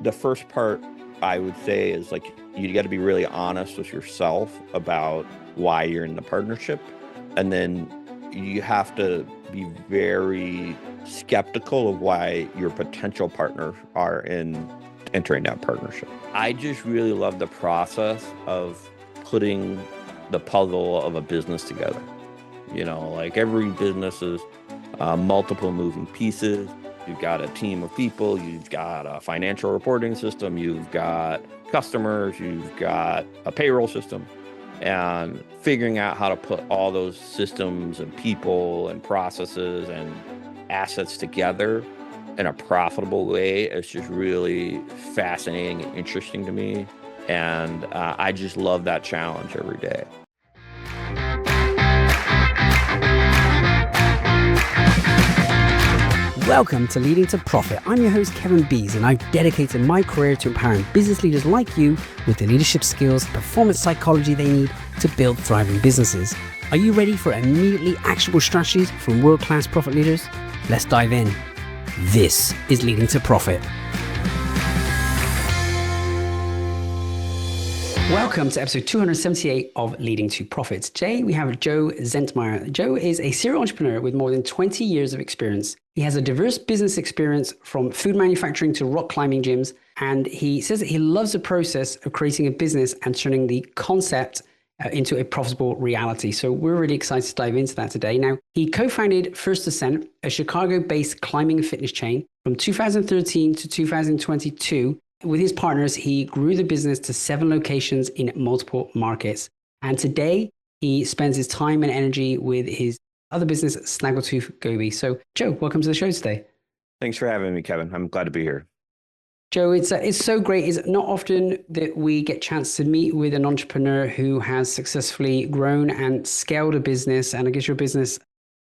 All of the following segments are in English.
The first part I would say is like you got to be really honest with yourself about why you're in the partnership. And then you have to be very skeptical of why your potential partners are in entering that partnership. I just really love the process of putting the puzzle of a business together. Like every business is multiple moving pieces. You've got a team of people, you've got a financial reporting system, you've got customers, you've got a payroll system, and figuring out how to put all those systems and people and processes and assets together in a profitable way is just really fascinating and interesting to me. And I just love that challenge every day. Welcome to Leading to Profit. I'm your host, Kevin Bees, and I've dedicated my career to empowering business leaders like you with the leadership skills, performance psychology they need to build thriving businesses. Are you ready for immediately actionable strategies from world-class profit leaders? Let's dive in. This is Leading to Profit. Welcome to episode 278 of Leading to Profit. Today we have Joe Zentymer. Joe is a serial entrepreneur with more than 20 years of experience. He has a diverse business experience from food manufacturing to rock climbing gyms. And he says that he loves the process of creating a business and turning the concept into a profitable reality. So we're really excited to dive into that today. Now, he co-founded First Ascent, a Chicago-based climbing and fitness chain from 2013 to 2022. With his partners, he grew the business to 7 locations in multiple markets. And today, he spends his time and energy with his other business, Snaggletooth Goby. So, Joe, welcome to the show today. Thanks for having me, Kevin. I'm glad to be here. Joe, it's so great. It's not often that we get a chance to meet with an entrepreneur who has successfully grown and scaled a business. And I guess your business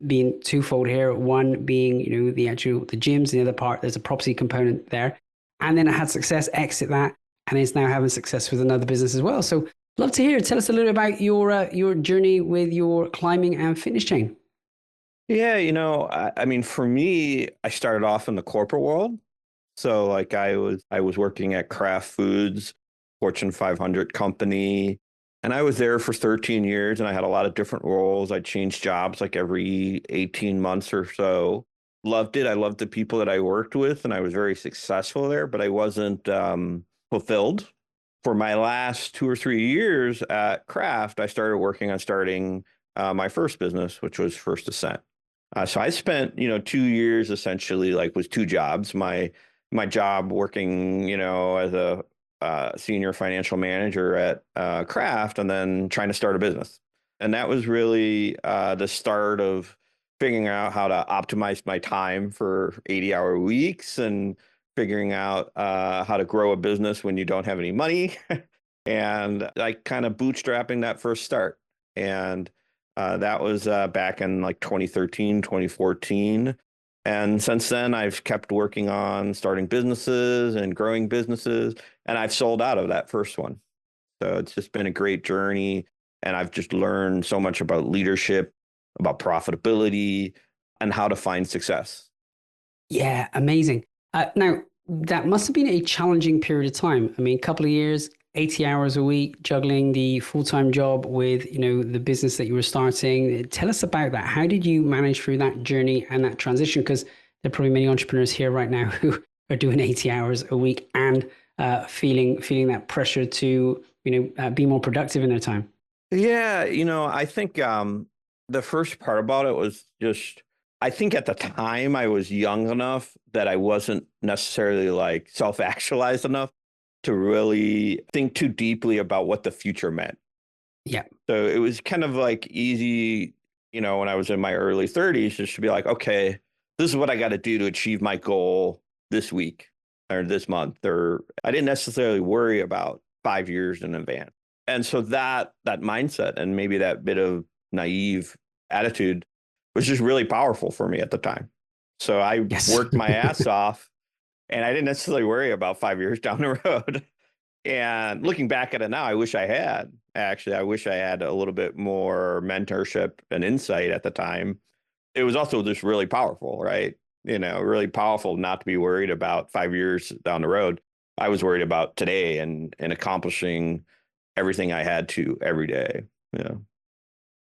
being twofold here. One being, the gyms, the other part, there's a property component there. And then it had success, exit that, and is now having success with another business as well. So love to hear. Tell us a little about your journey with your climbing and fitness chain. Yeah, I mean, for me, I started off in the corporate world. So like I was working at Kraft Foods, Fortune 500 company, and I was there for 13 years and I had a lot of different roles. I changed jobs like every 18 months or so. Loved it. I loved the people that I worked with and I was very successful there, but I wasn't fulfilled. For my last 2 or 3 years at Kraft, I started working on starting my first business, which was First Ascent. So I spent, 2 years essentially like with 2 jobs. My job working, as a senior financial manager at Kraft, and then trying to start a business. And that was really the start of figuring out how to optimize my time for 80-hour weeks and figuring out how to grow a business when you don't have any money. And like kind of bootstrapping that first start. And that was back in like 2013, 2014. And since then, I've kept working on starting businesses and growing businesses, and I've sold out of that first one. So it's just been a great journey, and I've just learned so much about leadership, about profitability, and how to find success. Yeah, amazing. Now, that must have been a challenging period of time. I mean, a couple of years, 80 hours a week, juggling the full-time job with, the business that you were starting. Tell us about that. How did you manage through that journey and that transition? Because there are probably many entrepreneurs here right now who are doing 80 hours a week and feeling that pressure to, be more productive in their time. Yeah, I think the first part about it was just, I think at the time I was young enough that I wasn't necessarily like self-actualized enough to really think too deeply about what the future meant. Yeah. So it was kind of like easy, when I was in my early 30s, just to be like, okay, this is what I got to do to achieve my goal this week or this month. Or I didn't necessarily worry about 5 years in advance. And so that mindset and maybe that bit of naive attitude was just really powerful for me at the time. So I worked my ass off and I didn't necessarily worry about 5 years down the road. And looking back at it now, I wish I had. Actually, I wish I had a little bit more mentorship and insight at the time. It was also just really powerful, right? Really powerful not to be worried about 5 years down the road. I was worried about today and accomplishing everything I had to every day. Yeah.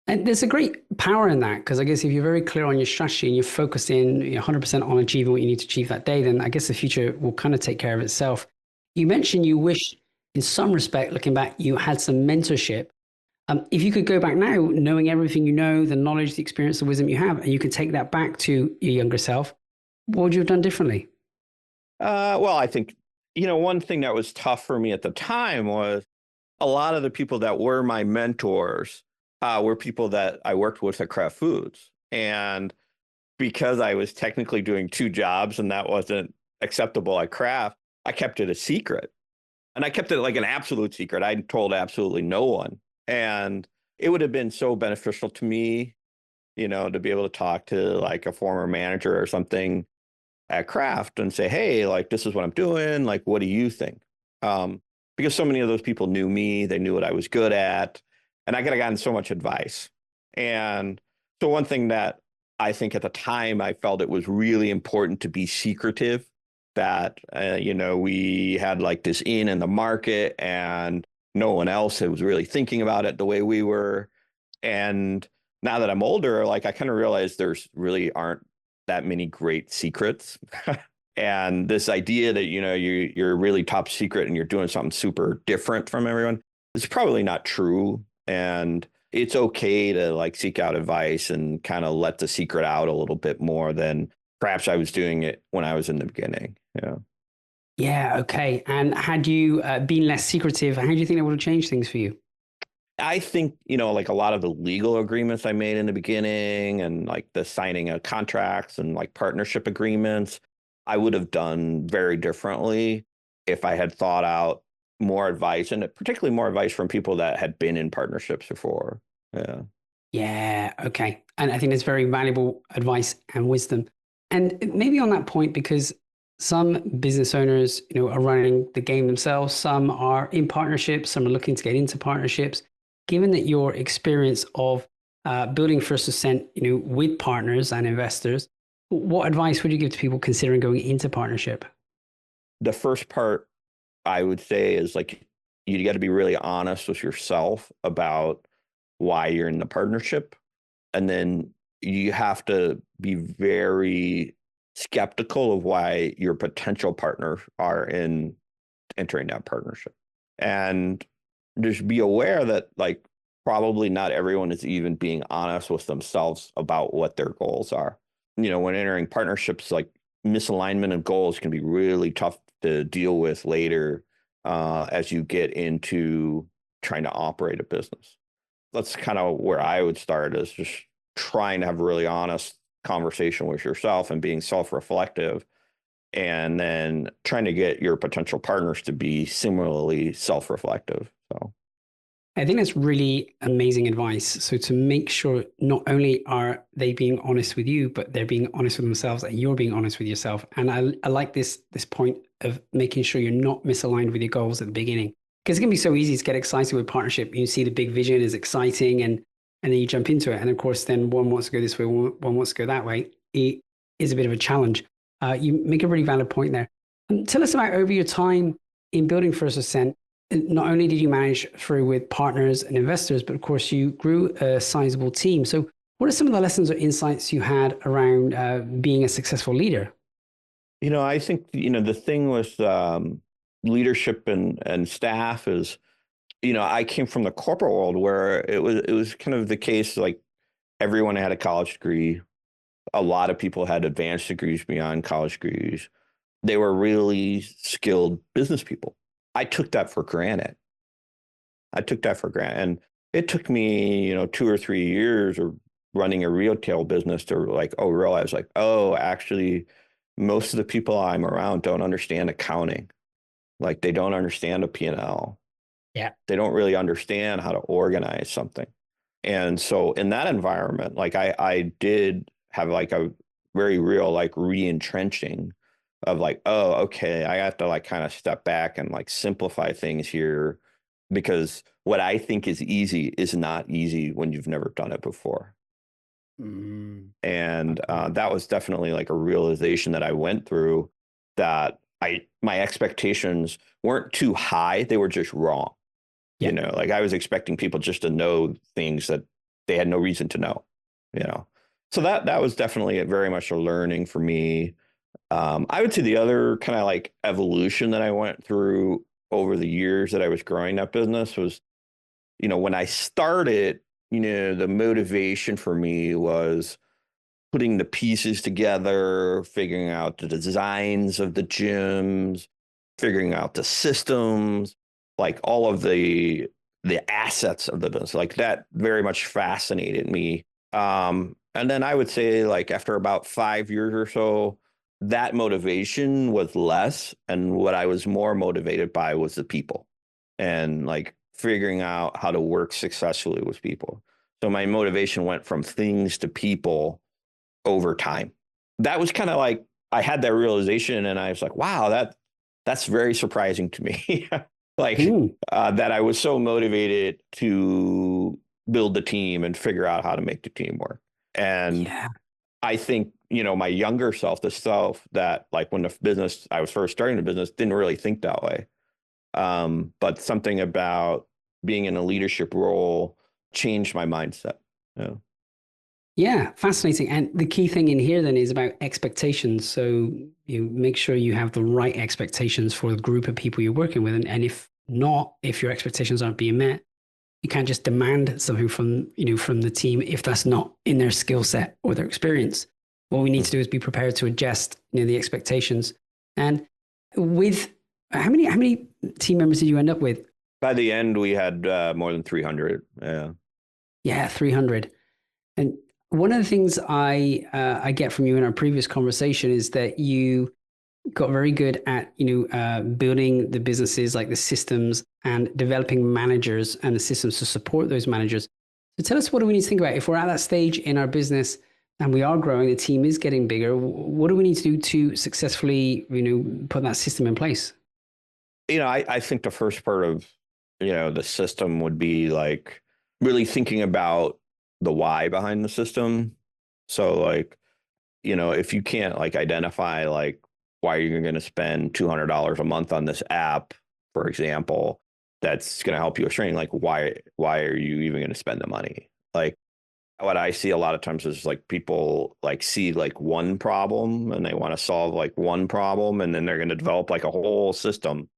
And there's a great power in that because I guess if you're very clear on your strategy and you're focused in 100% on achieving what you need to achieve that day, then I guess the future will kind of take care of itself. You mentioned you wish, in some respect, looking back, you had some mentorship. If you could go back now, knowing everything you know, the knowledge, the experience, the wisdom you have, and you could take that back to your younger self, what would you have done differently? Well, I think, one thing that was tough for me at the time was a lot of the people that were my mentors were people that I worked with at Kraft Foods. And because I was technically doing two jobs and that wasn't acceptable at Kraft, I kept it a secret. And I kept it like an absolute secret. I told absolutely no one. And it would have been so beneficial to me, to be able to talk to like a former manager or something at Kraft and say, hey, like, this is what I'm doing. Like, what do you think? Because so many of those people knew me, they knew what I was good at, and I could have gotten so much advice. And so one thing that I think at the time I felt it was really important to be secretive, that, we had like this in the market and no one else was really thinking about it the way we were. And now that I'm older, like I kind of realize there's really aren't that many great secrets. And this idea that, you're really top secret and you're doing something super different from everyone is probably not true. And it's okay to like seek out advice and kind of let the secret out a little bit more than perhaps I was doing it when I was in the beginning. Yeah. Yeah, okay. And had you been less secretive, how do you think that would have changed things for you? I think, like a lot of the legal agreements I made in the beginning and like the signing of contracts and like partnership agreements, I would have done very differently if I had thought out more advice, and particularly more advice from people that had been in partnerships before. Yeah. Yeah, okay. And I think that's very valuable advice and wisdom. And maybe on that point, because some business owners, are running the game themselves, some are in partnerships, some are looking to get into partnerships. Given that your experience of building First Ascent, with partners and investors, what advice would you give to people considering going into partnership? The first part I would say is like, you got to be really honest with yourself about why you're in the partnership. And then you have to be very skeptical of why your potential partners are in entering that partnership. And just be aware that like probably not everyone is even being honest with themselves about what their goals are. When entering partnerships, like misalignment of goals can be really tough to deal with later as you get into trying to operate a business. That's kind of where I would start, is just trying to have a really honest conversation with yourself and being self-reflective, and then trying to get your potential partners to be similarly self-reflective. So I think that's really amazing advice. So to make sure not only are they being honest with you, but they're being honest with themselves, and you're being honest with yourself. And I like this point of making sure you're not misaligned with your goals at the beginning. Because it can be so easy to get excited with partnership. You see the big vision is exciting, and then you jump into it. And of course, then one wants to go this way, one wants to go that way. It is a bit of a challenge. You make a really valid point there. Tell us about over your time in building First Ascent. Not only did you manage through with partners and investors, but of course you grew a sizable team. So what are some of the lessons or insights you had around being a successful leader? I think the thing with leadership and staff is, I came from the corporate world where it was kind of the case, like everyone had a college degree. A lot of people had advanced degrees beyond college degrees. They were really skilled business people. I took that for granted. And it took me, 2 or 3 years of running a retail business to like, realize like, actually, most of the people I'm around don't understand accounting. Like they don't understand a P&L. Yeah. They don't really understand how to organize something. And so in that environment, like I did have like a very real like re-entrenching of like, okay, I have to like kind of step back and like simplify things here, because what I think is easy is not easy when you've never done it before. Mm. And that was definitely like a realization that I went through, that my expectations weren't too high. They were just wrong. Yeah. Like I was expecting people just to know things that they had no reason to know, you know. So that was definitely very much a learning for me. I would say the other kind of like evolution that I went through over the years that I was growing that business was, when I started, the motivation for me was putting the pieces together, figuring out the designs of the gyms, figuring out the systems, like all of the assets of the business. Like that very much fascinated me. And then I would say like after about 5 years or so, that motivation was less. And what I was more motivated by was the people and like figuring out how to work successfully with people. So my motivation went from things to people over time. That was kind of like I had that realization and I was like, wow, that's very surprising to me. Like that I was so motivated to build the team and figure out how to make the team work. And Yeah. I think, my younger self, the self that like when I was first starting the business, didn't really think that way. But something about being in a leadership role changed my mindset. Yeah. Yeah, fascinating. And the key thing in here then is about expectations. So you make sure you have the right expectations for the group of people you're working with. And if not, if your expectations aren't being met, you can't just demand something from the team if that's not in their skill set or their experience. What we need to do is be prepared to adjust, the expectations. And with how many team members did you end up with? By the end, we had more than 300. Yeah. Yeah, 300. And one of the things I get from you in our previous conversation is that you got very good at building the businesses, like the systems, and developing managers and the systems to support those managers. So tell us, what do we need to think about if we're at that stage in our business and we are growing, the team is getting bigger? What do we need to do to successfully put that system in place? I think the first part of the system would be like really thinking about the why behind the system. So like, if you can't like identify like why you're going to spend $200 a month on this app, for example, that's going to help you with training, like why are you even going to spend the money? Like what I see a lot of times is like people like see like one problem and they want to solve like one problem, and then they're going to develop like a whole system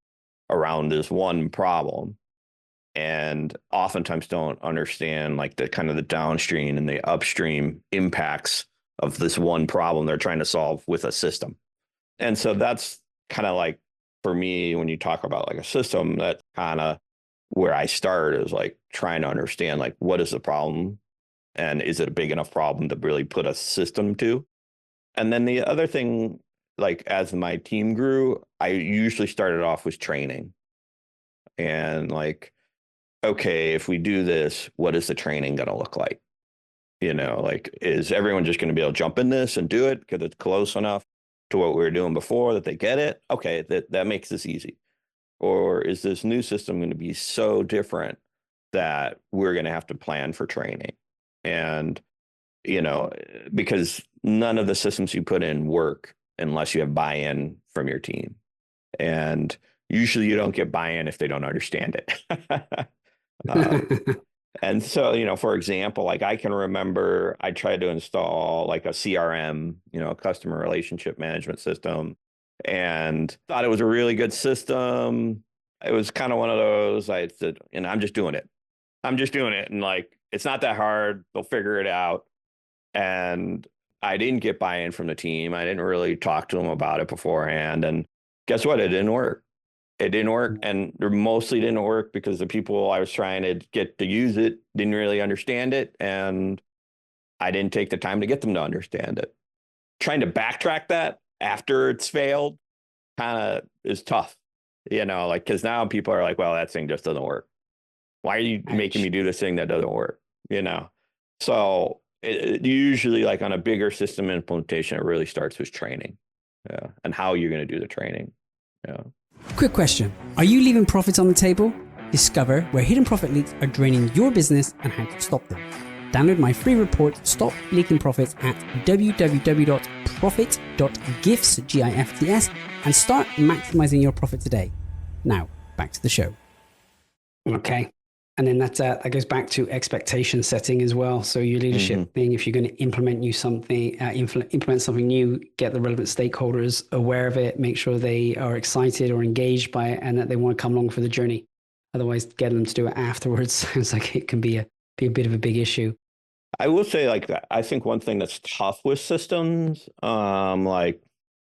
around this one problem, and oftentimes don't understand like the kind of the downstream and the upstream impacts of this one problem they're trying to solve with a system. And so that's kind of like, for me, when you talk about like a system, that kind of where I start is like trying to understand like what is the problem and is it a big enough problem to really put a system to? And then the other thing, like as my team grew, I usually started off with training and like, okay, if we do this, what is the training going to look like? Like, is everyone just going to be able to jump in this and do it because it's close enough to what we were doing before that they get it? Okay, that makes this easy. Or is this new system going to be so different that we're going to have to plan for training? And, because none of the systems you put in work unless you have buy-in from your team. And usually you don't get buy-in if they don't understand it. And so, for example, like I can remember I tried to install like a CRM, a customer relationship management system, and thought it was a really good system. It was kind of one of those, I said, I'm just doing it. I'm just doing it. And like, it's not that hard. They'll figure it out. And I didn't get buy-in from the team. I didn't really talk to them about it beforehand. And guess what? It didn't work. It didn't work, and it mostly didn't work because the people I was trying to get to use it didn't really understand it, and I didn't take the time to get them to understand it. Trying to backtrack that after it's failed kind of is tough, like, because now people are like, well, that thing just doesn't work. Why are you making me do this thing that doesn't work? So it usually, like on a bigger system implementation, it really starts with training, and how you're going to do the training. Quick question. Are you leaving profits on the table? Discover where hidden profit leaks are draining your business and how to stop them. Download my free report, Stop Leaking Profits, at www.profit.gifts, GIFTS, and start maximizing your profit today. Now, back to the show. Okay. And then that goes back to expectation setting as well. So your leadership thing, if you're going to implement something new, get the relevant stakeholders aware of it, make sure they are excited or engaged by it and that they want to come along for the journey. Otherwise, getting them to do it afterwards sounds like it can be a bit of a big issue. I will say like that. I think one thing that's tough with systems, like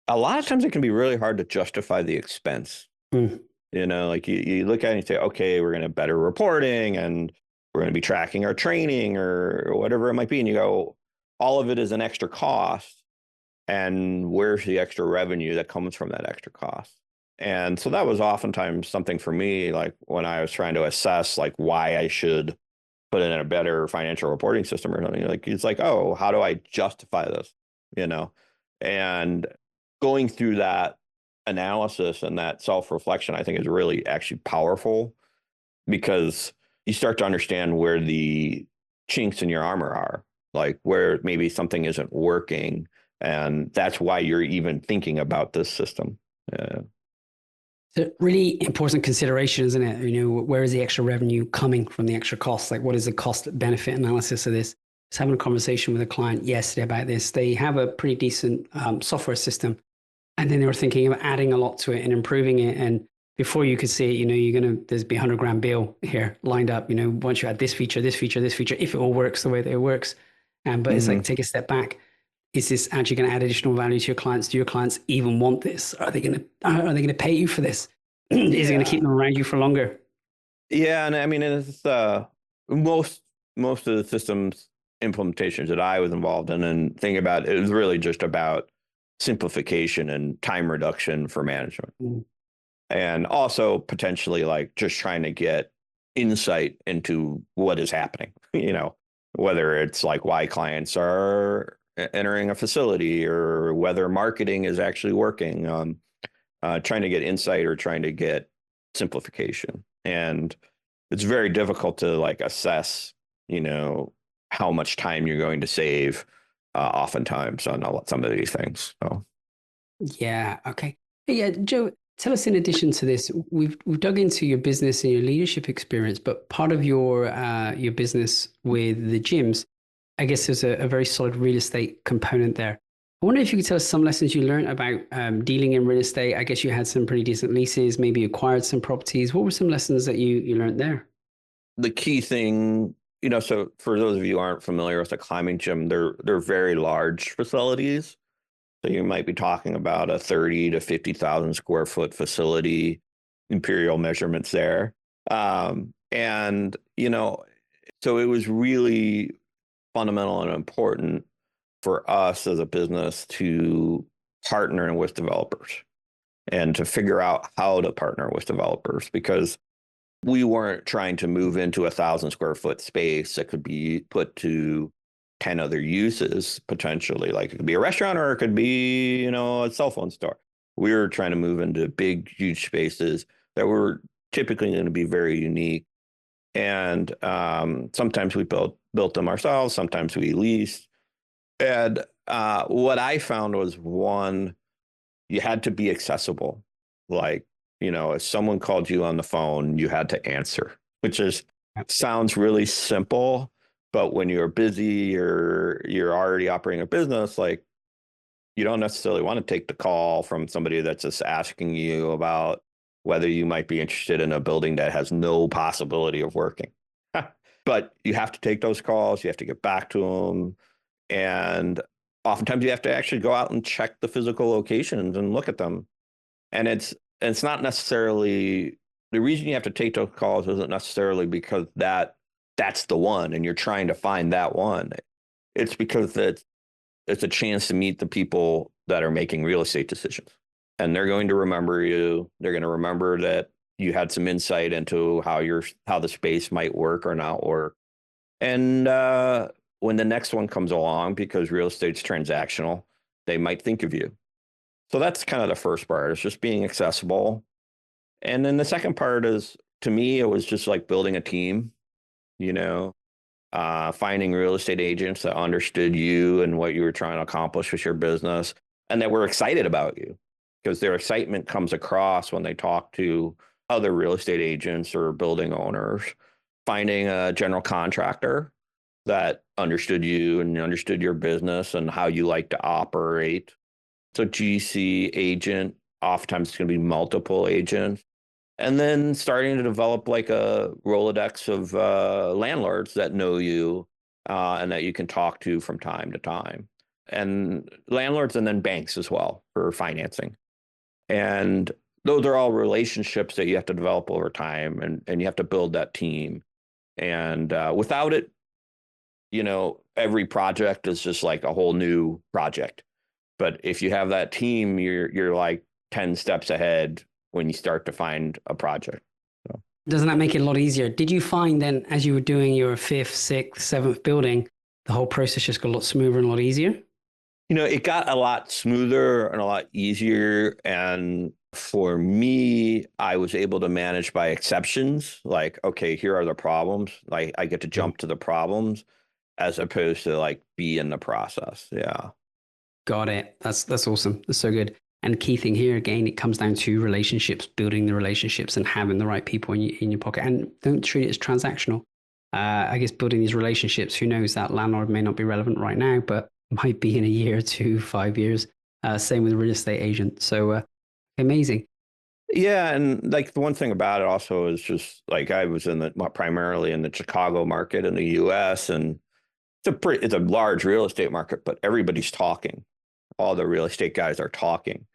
a lot of times it can be really hard to justify the expense. You know, like you look at it and say, okay, we're going to have better reporting and we're going to be tracking our training or whatever it might be. And you go, all of it is an extra cost. And where's the extra revenue that comes from that extra cost? And so that was oftentimes something for me, like when I was trying to assess like why I should put in a better financial reporting system or something. Like it's like, oh, how do I justify this? You know, and going through that analysis and that self-reflection, I think is really actually powerful because you start to understand where the chinks in your armor are, like where maybe something isn't working. And that's why you're even thinking about this system. It's a really important consideration, isn't it? You know, where is the extra revenue coming from the extra cost? Like, what is the cost benefit analysis of this? I was having a conversation with a client yesterday about this. They have a pretty decent software system, and then they were thinking of adding a lot to it and improving it. And before you could see it, you know, there's be $100,000 bill here lined up. You know, once you add this feature, if it all works the way that it works. But it's like, take a step back. Is this actually going to add additional value to your clients? Do your clients even want this? Are they going to pay you for this? Is it going to keep them around you for longer? Yeah, and I mean, it's most of the systems implementations that I was involved in and thinking about it was really just about simplification and time reduction for management, and also potentially like just trying to get insight into what is happening. You know, whether it's like why clients are entering a facility or whether marketing is actually working. Trying to get insight or trying to get simplification. And it's very difficult to like assess, you know, how much time you're going to save oftentimes on some of these things. So. Yeah. Okay. Yeah, Joe, tell us in addition to this, we've dug into your business and your leadership experience, but part of your business with the gyms, I guess there's a very solid real estate component there. I wonder if you could tell us some lessons you learned about dealing in real estate. I guess you had some pretty decent leases, maybe acquired some properties. What were some lessons that you learned there? The key thing, you know, so for those of you who aren't familiar with a climbing gym, they're very large facilities. So you might be talking about a 30 to 50,000 square foot facility, imperial measurements there. And, you know, so it was really fundamental and important for us as a business to partner with developers and to figure out how to partner with developers, because we weren't trying to move into 1,000 square foot space that could be put to 10 other uses potentially. Like it could be a restaurant or it could be, you know, a cell phone store. We were trying to move into big, huge spaces that were typically going to be very unique. And sometimes we built them ourselves. Sometimes we leased. And what I found was, one, you had to be accessible. Like, you know, if someone called you on the phone, you had to answer, which sounds really simple. But when you're busy or you're already operating a business, like you don't necessarily want to take the call from somebody that's just asking you about whether you might be interested in a building that has no possibility of working. But you have to take those calls. You have to get back to them. And oftentimes you have to actually go out and check the physical locations and look at them. And it's not necessarily, the reason you have to take those calls isn't necessarily because that's the one and you're trying to find that one. It's because it's a chance to meet the people that are making real estate decisions. And they're going to remember you. They're going to remember that you had some insight into how the space might work or not work. And when the next one comes along, because real estate's transactional, they might think of you. So that's kind of the first part. It's just being accessible. And then the second part is, to me, it was just like building a team, you know, finding real estate agents that understood you and what you were trying to accomplish with your business and that were excited about you, because their excitement comes across when they talk to other real estate agents or building owners. Finding a general contractor that understood you and understood your business and how you like to operate. So GC agent, oftentimes it's going to be multiple agents. And then starting to develop like a Rolodex of landlords that know you and that you can talk to from time to time. And landlords and then banks as well for financing. And those are all relationships that you have to develop over time, and you have to build that team. And without it, every project is just like a whole new project. But if you have that team, you're like 10 steps ahead when you start to find a project. So. Doesn't that make it a lot easier? Did you find then, as you were doing your fifth, sixth, seventh building, the whole process just got a lot smoother and a lot easier? It got a lot smoother and a lot easier. And for me, I was able to manage by exceptions. Like, okay, here are the problems. Like, I get to jump to the problems as opposed to like be in the process. Yeah. Got it. That's awesome. That's so good. And key thing here, again, it comes down to relationships, building the relationships and having the right people in your pocket. And don't treat it as transactional. I guess building these relationships, who knows, that landlord may not be relevant right now, but might be in a year, 2, 5 years. Same with a real estate agent. So amazing. Yeah, and like the one thing about it also is just like I was primarily in the Chicago market in the U.S. and it's a large real estate market, but everybody's talking. All the real estate guys are talking.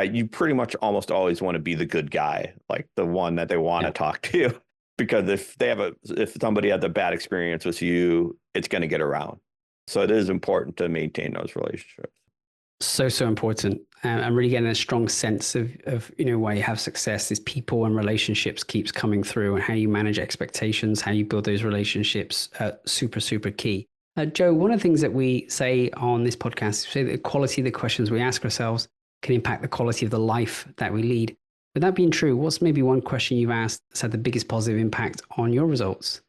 You pretty much almost always want to be the good guy, like the one that they want to talk to, because if somebody has a bad experience with you, it's going to get around. So it is important to maintain those relationships. So important. I'm really getting a strong sense of why you have success is people and relationships keeps coming through, and how you manage expectations, how you build those relationships, super, super key. Joe, one of the things that we say on this podcast is that the quality of the questions we ask ourselves can impact the quality of the life that we lead. With that being true, what's maybe one question you've asked that's had the biggest positive impact on your results?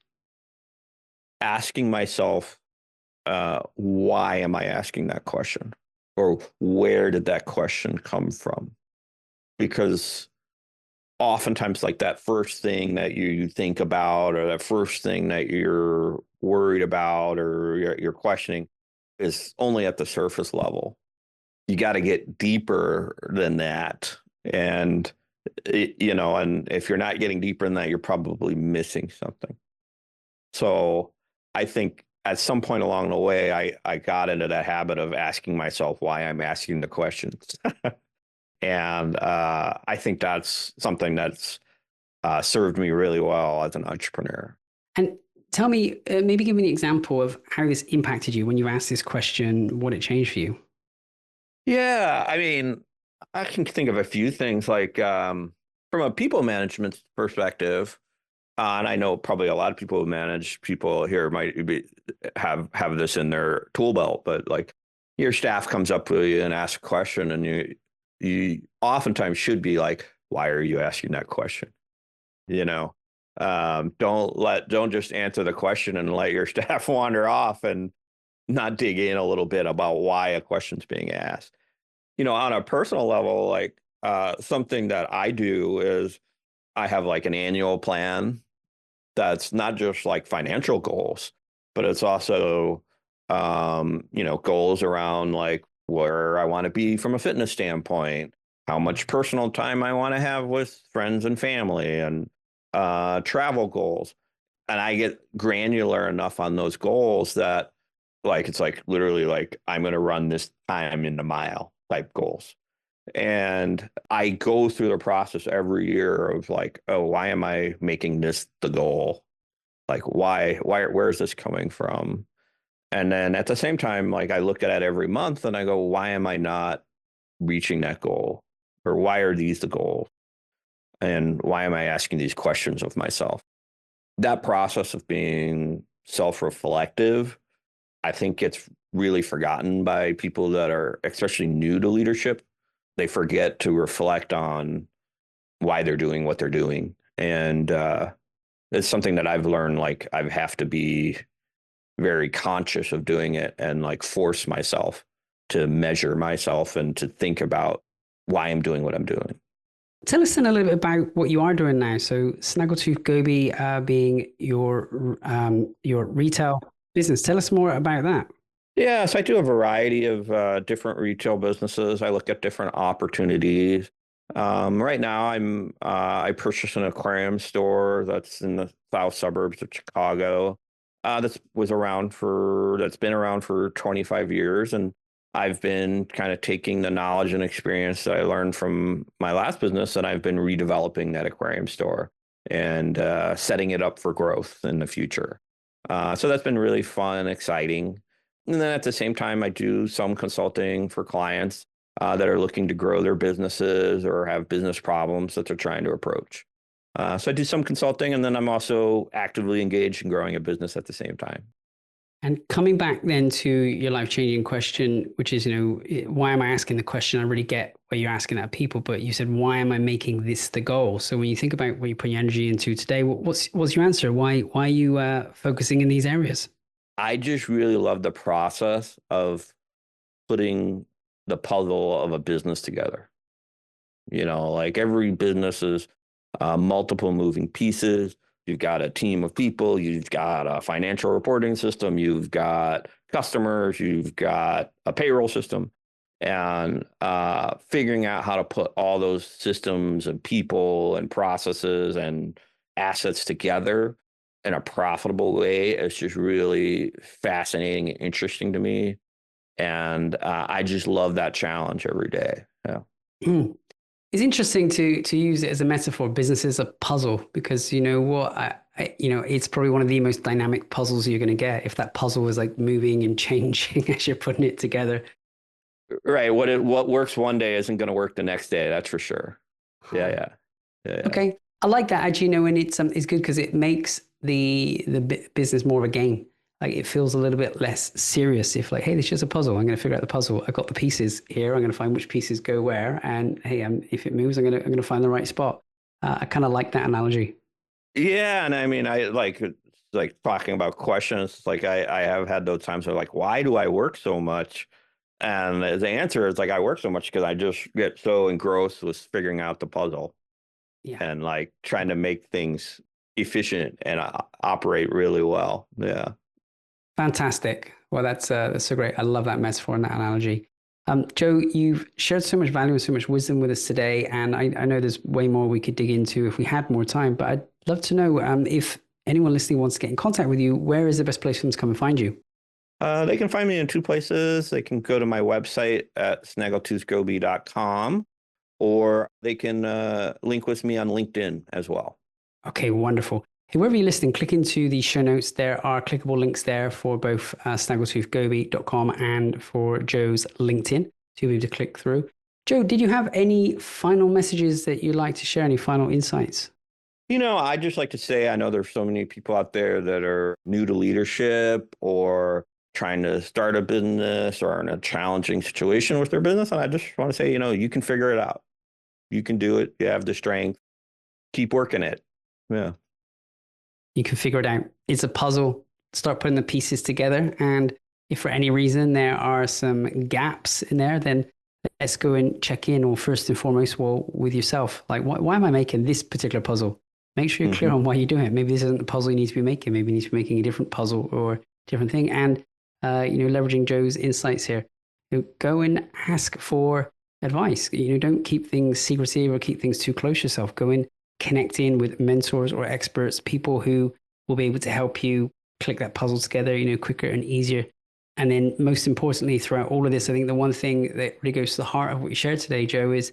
Asking myself, why am I asking that question? Or where did that question come from? Because oftentimes like that first thing that you think about, or that first thing that you're worried about, or you're questioning, is only at the surface level. You got to get deeper than that. And, and if you're not getting deeper than that, you're probably missing something. So I think at some point along the way, I got into that habit of asking myself why I'm asking the questions. And I think that's something that's served me really well as an entrepreneur. And tell me, maybe give me an example of how this impacted you when you asked this question, what it changed for you. Yeah, I mean, I can think of a few things like from a people management perspective, and I know probably a lot of people who manage people here might have this in their tool belt, but like your staff comes up with you and asks a question, and you oftentimes should be like, why are you asking that question? Don't just answer the question and let your staff wander off and not dig in a little bit about why a question's being asked. On a personal level, like something that I do is I have like an annual plan that's not just like financial goals, but it's also, goals around like where I want to be from a fitness standpoint, how much personal time I want to have with friends and family, and travel goals. And I get granular enough on those goals that like, it's like literally like, I'm going to run this time in the mile type goals. And I go through the process every year of like, oh, why am I making this the goal? Like, where is this coming from? And then at the same time, like I look at it every month and I go, why am I not reaching that goal? Or why are these the goals? And why am I asking these questions of myself? That process of being self-reflective, I think gets really forgotten by people that are especially new to leadership. They forget to reflect on why they're doing what they're doing. And it's something that I've learned, like I have to be very conscious of doing it and like force myself to measure myself and to think about why I'm doing what I'm doing. Tell us then a little bit about what you are doing now. So Snaggletooth Goby being your retail business. Tell us more about that. Yeah, so I do a variety of different retail businesses. I look at different opportunities. Right now, I purchased an aquarium store that's in the south suburbs of Chicago. That's been around for 25 years, and I've been kind of taking the knowledge and experience that I learned from my last business, and I've been redeveloping that aquarium store and setting it up for growth in the future. So that's been really fun and exciting. And then at the same time, I do some consulting for clients that are looking to grow their businesses or have business problems that they're trying to approach. So I do some consulting, and then I'm also actively engaged in growing a business at the same time. And coming back then to your life-changing question, which is, why am I asking the question? I really get why you're asking that of people, but you said, why am I making this the goal? So when you think about what you put your energy into today, what's your answer? Why are you focusing in these areas? I just really love the process of putting the puzzle of a business together. Like every business is multiple moving pieces. You've got a team of people, you've got a financial reporting system, you've got customers, you've got a payroll system, and figuring out how to put all those systems and people and processes and assets together in a profitable way is just really fascinating and interesting to me. And I just love that challenge every day. Yeah. Mm. It's interesting to use it as a metaphor. Business is a puzzle because you know what, it's probably one of the most dynamic puzzles you're going to get if that puzzle is like moving and changing as you're putting it together. Right. What works one day isn't going to work the next day. That's for sure. Yeah. Okay, I like that actually. And it's good because it makes the business more of a game. Like it feels a little bit less serious if like, hey, this is just a puzzle. I'm going to figure out the puzzle. I got the pieces here. I'm going to find which pieces go where. And hey, if it moves, I'm going to find the right spot. I kind of like that analogy. Yeah. And I mean, I like talking about questions. Like I have had those times where like, why do I work so much? And the answer is like, I work so much because I just get so engrossed with figuring out the puzzle Yeah. and like trying to make things efficient and operate really well. Yeah. Fantastic. Well, that's so great. I love that metaphor and that analogy. Joe, you've shared so much value and so much wisdom with us today, and I know there's way more we could dig into if we had more time. But I'd love to know if anyone listening wants to get in contact with you, where is the best place for them to come and find you? They can find me in two places. They can go to my website at snaggletoothgoby.com, or they can link with me on LinkedIn as well. Okay, wonderful. Hey, wherever you're listening, click into the show notes. There are clickable links there for both snaggletoothgoby.com and for Joe's LinkedIn. So you'll be able to click through. Joe, did you have any final messages that you'd like to share? Any final insights? I just like to say, I know there's so many people out there that are new to leadership or trying to start a business or in a challenging situation with their business. And I just want to say, you can figure it out. You can do it. You have the strength. Keep working it. Yeah. You can figure it out. It's a puzzle. Start putting the pieces together. And if for any reason there are some gaps in there, then let's go and check in, or first and foremost, with yourself. Like, why am I making this particular puzzle? Make sure you're clear on why you're doing it. Maybe this isn't the puzzle you need to be making. Maybe you need to be making a different puzzle or different thing. And, leveraging Joe's insights here, go and ask for advice. Don't keep things secretive or keep things too close to yourself. Go in, connect in with mentors or experts, people who will be able to help you click that puzzle together, quicker and easier. And then most importantly, throughout all of this, I think the one thing that really goes to the heart of what you shared today, Joe, is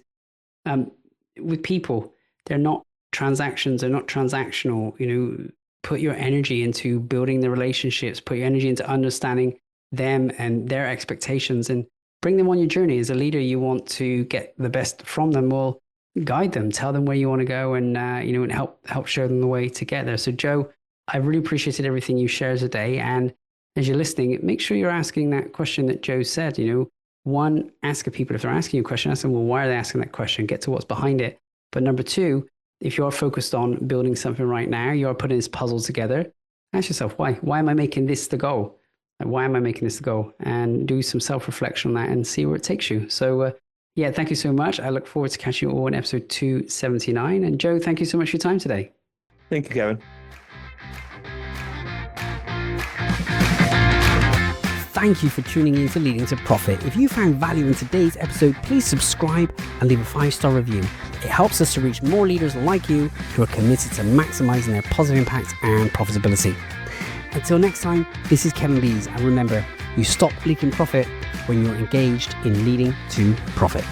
with people, they're not transactions, they're not transactional. Put your energy into building the relationships, put your energy into understanding them and their expectations, and bring them on your journey. As a leader, you want to get the best from them. Well, guide them, tell them where you want to go, and and help show them the way to get there. So, Joe, I really appreciated everything you shared today. And as you're listening, make sure you're asking that question that Joe said. One, ask people if they're asking you a question, ask them, well, why are they asking that question? Get to what's behind it. But number two, if you're focused on building something right now, you're putting this puzzle together, Ask yourself, why? Why am I making this the goal? Like, why am I making this the goal? And do some self-reflection on that and see where it takes you. So, yeah, thank you so much. I look forward to catching you all in episode 279. And Joe, thank you so much for your time today. Thank you, Kevin. Thank you for tuning in to Leading to Profit. If you found value in today's episode, please subscribe and leave a 5-star review. It helps us to reach more leaders like you who are committed to maximizing their positive impact and profitability. Until next time, this is Kevin Bees, and remember, you stop leaking profit when you're engaged in leading to profit.